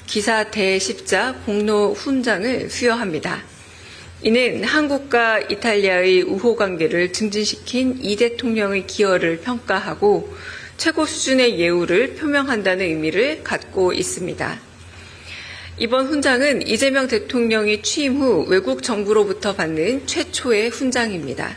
기사 대십자 공로 훈장을 수여합니다. 이는 한국과 이탈리아의 우호 관계를 증진시킨 이 대통령의 기여를 평가하고 최고 수준의 예우를 표명한다는 의미를 갖고 있습니다. 이번 훈장은 이재명 대통령이 취임 후 외국 정부로부터 받는 최초의 훈장입니다.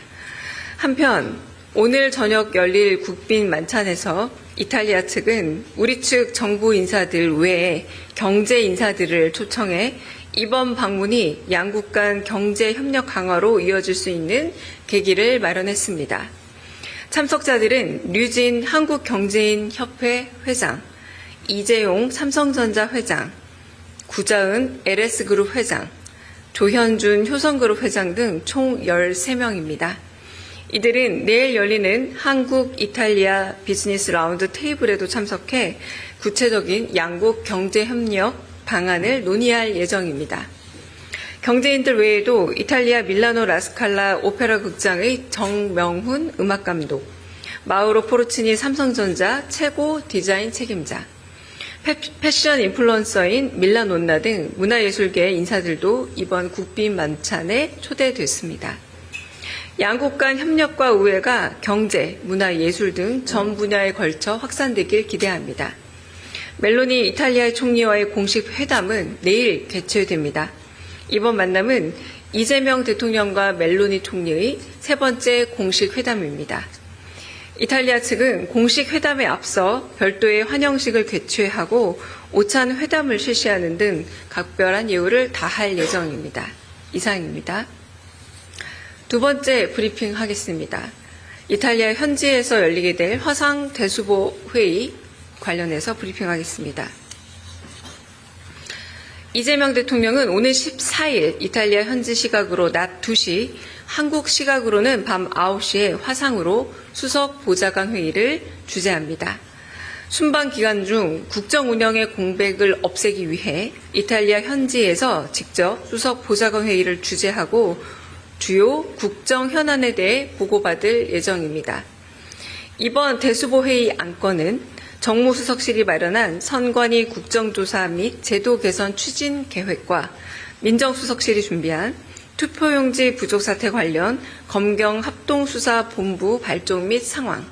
한편 오늘 저녁 열릴 국빈 만찬에서 이탈리아 측은 우리 측 정부 인사들 외에 경제 인사들을 초청해 이번 방문이 양국 간 경제 협력 강화로 이어질 수 있는 계기를 마련했습니다. 참석자들은 류진 한국경제인협회 회장, 이재용 삼성전자 회장, 구자은 LS그룹 회장, 조현준 효성그룹 회장 등 총 13명입니다. 이들은 내일 열리는 한국-이탈리아 비즈니스 라운드 테이블에도 참석해 구체적인 양국 경제협력 방안을 논의할 예정입니다. 경제인들 외에도 이탈리아 밀라노 라스칼라 오페라 극장의 정명훈 음악감독, 마우로 포르치니 삼성전자 최고 디자인 책임자, 패션 인플루언서인 밀라논나 등 문화예술계 인사들도 이번 국빈 만찬에 초대됐습니다. 양국 간 협력과 우애가 경제, 문화, 예술 등 전 분야에 걸쳐 확산되길 기대합니다. 멜로니 이탈리아 총리와의 공식 회담은 내일 개최됩니다. 이번 만남은 이재명 대통령과 멜로니 총리의 세 번째 공식 회담입니다. 이탈리아 측은 공식 회담에 앞서 별도의 환영식을 개최하고 오찬 회담을 실시하는 등 각별한 예우를 다할 예정입니다. 이상입니다. 두 번째 브리핑 하겠습니다. 이탈리아 현지에서 열리게 될 화상 대수보 회의 관련해서 브리핑하겠습니다. 이재명 대통령은 오늘 14일 이탈리아 현지 시각으로 낮 2시, 한국 시각으로는 밤 9시에 화상으로 수석 보좌관 회의를 주재합니다. 순방 기간 중 국정 운영의 공백을 없애기 위해 이탈리아 현지에서 직접 수석 보좌관 회의를 주재하고 주요 국정 현안에 대해 보고받을 예정입니다. 이번 대수보 회의 안건은 정무수석실이 마련한 선관위 국정조사 및 제도 개선 추진 계획과 민정수석실이 준비한 투표용지 부족 사태 관련 검경 합동수사본부 발족 및 상황,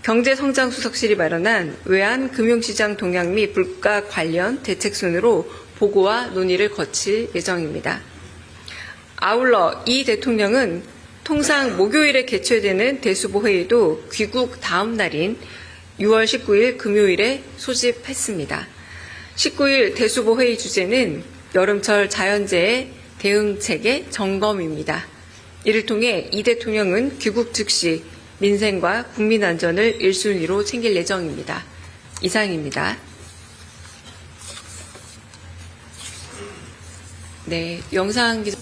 경제성장수석실이 마련한 외환금융시장 동향 및 물가 관련 대책 순으로 보고와 논의를 거칠 예정입니다. 아울러 이 대통령은 통상 목요일에 개최되는 대수보 회의도 귀국 다음 날인 6월 19일 금요일에 소집했습니다. 19일 대수보 회의 주제는 여름철 자연재해 대응체계 점검입니다. 이를 통해 이 대통령은 귀국 즉시 민생과 국민 안전을 1순위로 챙길 예정입니다. 이상입니다. 네, 영상 기자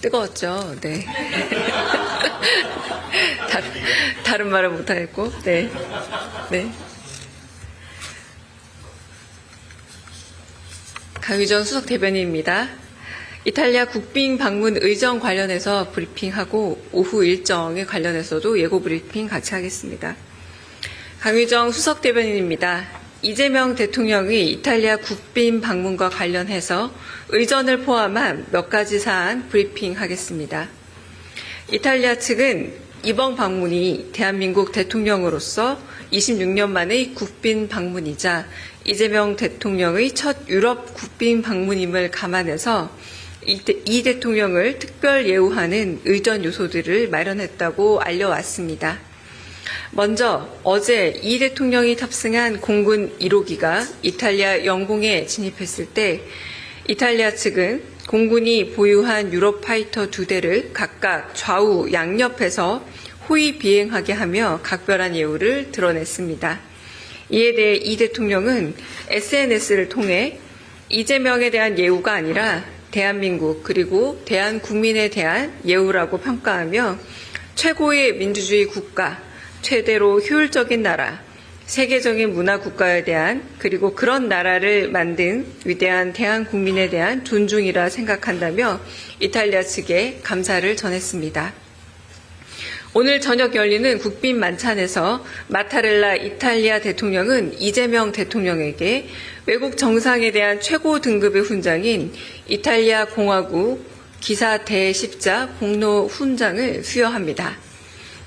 뜨거웠죠. 네. 다른 말을 못하겠고, 네. 네. 강유정 수석 대변인입니다. 이탈리아 국빈 방문 의정 관련해서 브리핑하고 오후 일정에 관련해서도 예고 브리핑 같이 하겠습니다. 강유정 수석 대변인입니다. 이재명 대통령이 이탈리아 국빈 방문과 관련해서 의전을 포함한 몇 가지 사안 브리핑하겠습니다. 이탈리아 측은 이번 방문이 대한민국 대통령으로서 26년 만의 국빈 방문이자 이재명 대통령의 첫 유럽 국빈 방문임을 감안해서 이 대통령을 특별 예우하는 의전 요소들을 마련했다고 알려왔습니다. 먼저 어제 이 대통령이 탑승한 공군 1호기가 이탈리아 영공에 진입했을 때 이탈리아 측은 공군이 보유한 유로파이터 2대를 각각 좌우 양옆에서 호위 비행하게 하며 각별한 예우를 드러냈습니다. 이에 대해 이 대통령은 SNS를 통해 이재명에 대한 예우가 아니라 대한민국 그리고 대한국민에 대한 예우라고 평가하며 최고의 민주주의 국가, 최대로 효율적인 나라, 세계적인 문화 국가에 대한 그리고 그런 나라를 만든 위대한 대한국민에 대한 존중이라 생각한다며 이탈리아 측에 감사를 전했습니다. 오늘 저녁 열리는 국빈 만찬에서 마타렐라 이탈리아 대통령은 이재명 대통령에게 외국 정상에 대한 최고 등급의 훈장인 이탈리아 공화국 기사 대십자 공로 훈장을 수여합니다.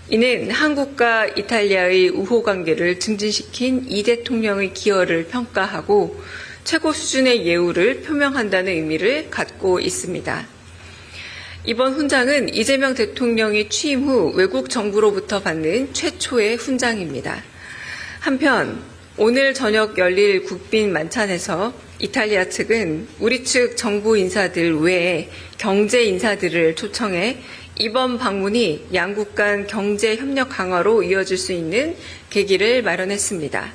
이는 한국과 이탈리아의 우호 관계를 증진시킨 이 대통령의 기여를 평가하고 최고 수준의 예우를 표명한다는 의미를 갖고 있습니다. 이번 훈장은 이재명 대통령이 취임 후 외국 정부로부터 받는 최초의 훈장입니다. 한편 오늘 저녁 열릴 국빈 만찬에서 이탈리아 측은 우리 측 정부 인사들 외에 경제 인사들을 초청해 이번 방문이 양국 간 경제 협력 강화로 이어질 수 있는 계기를 마련했습니다.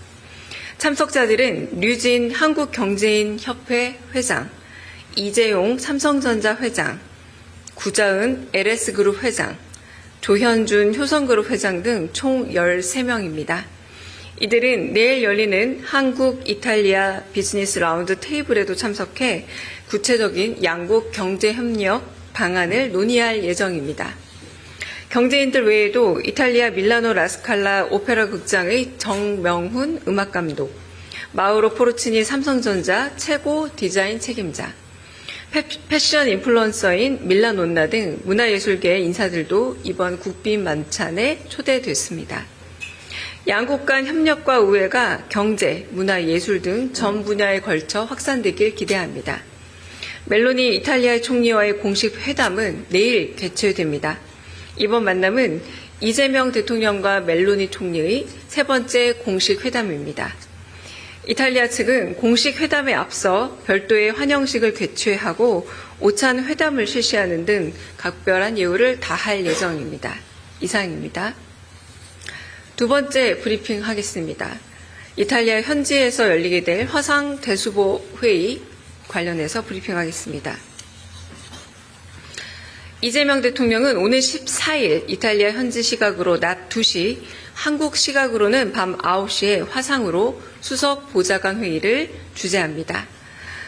참석자들은 류진 한국경제인협회 회장, 이재용 삼성전자 회장, 구자은 LS그룹 회장, 조현준 효성그룹 회장 등 총 13명입니다. 이들은 내일 열리는 한국-이탈리아 비즈니스 라운드 테이블에도 참석해 구체적인 양국 경제협력 방안을 논의할 예정입니다. 경제인들 외에도 이탈리아 밀라노 라스칼라 오페라 극장의 정명훈 음악감독, 마우로 포르치니 삼성전자 최고 디자인 책임자, 패션 인플루언서인 밀라논나 등 문화예술계 인사들도 이번 국빈 만찬에 초대됐습니다. 양국 간 협력과 우애가 경제, 문화, 예술 등 전 분야에 걸쳐 확산되길 기대합니다. 멜로니 이탈리아 총리와의 공식 회담은 내일 개최됩니다. 이번 만남은 이재명 대통령과 멜로니 총리의 세 번째 공식 회담입니다. 이탈리아 측은 공식 회담에 앞서 별도의 환영식을 개최하고 오찬 회담을 실시하는 등 각별한 예우를 다할 예정입니다. 이상입니다. 두 번째 브리핑 하겠습니다. 이탈리아 현지에서 열리게 될 화상 대수보 회의 관련해서 브리핑하겠습니다. 이재명 대통령은 오늘 14일 이탈리아 현지 시각으로 낮 2시, 한국 시각으로는 밤 9시에 화상으로 수석 보좌관 회의를 주재합니다.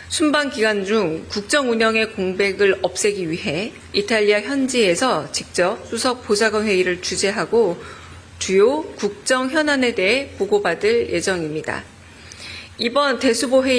순방 기간 중 국정 운영의 공백을 없애기 위해 이탈리아 현지에서 직접 수석 보좌관 회의를 주재하고 주요 국정 현안에 대해 보고받을 예정입니다. 이번 대수보 회의